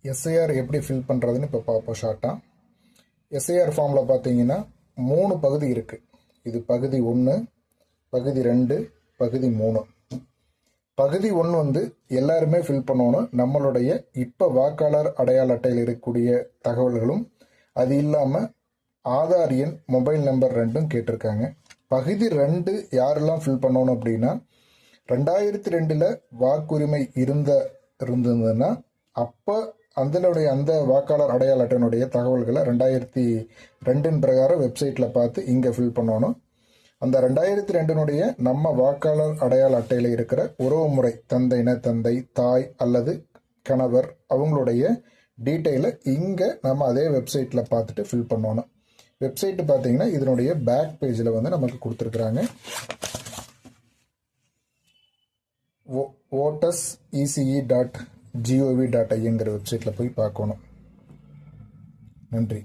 SIR எப்படி fill பண்ணுறதுன்னு இப்போ பார்ப்போம் ஷார்ட்டாக. எஸ்ஐஆர் ஃபார்மில் பார்த்தீங்கன்னா 3 பகுதி இருக்குது. இது பகுதி 1, பகுதி 2, பகுதி 3. பகுதி 1 வந்து எல்லாருமே ஃபில் பண்ணணும். நம்மளுடைய இப்போ வாக்காளர் அடையாள அட்டையில் இருக்கக்கூடிய தகவல்களும் அது இல்லாமல் ஆதார் எண், மொபைல் நம்பர் 2ம் கேட்டிருக்காங்க. பகுதி 2 யாரெல்லாம் ஃபில் பண்ணணும் அப்படின்னா 2002 வாக்குரிமை இருந்ததுன்னா அப்போ அந்த வாக்காளர் அடையாள அட்டையினுடைய தகவல்களை 2002 பிரகாரம் வெப்சைட்டில் பார்த்து இங்கே ஃபில் பண்ணணும். அந்த 2002 நம்ம வாக்காளர் அடையாள அட்டையில் இருக்கிற உறவுமுறை தந்தை, தாய் அல்லது கணவர் அவங்களுடைய டீட்டெயிலை இங்கே நம்ம அதே வெப்சைட்டில் பார்த்துட்டு ஃபில் பண்ணணும். வெப்சைட்டு பார்த்தீங்கன்னா இதனுடைய பேக் பேஜில் வந்து நமக்கு கொடுத்துருக்குறாங்க. votersece.gov.inங்கிற வெப்சைட்டில் போய் பார்க்கணும். நன்றி.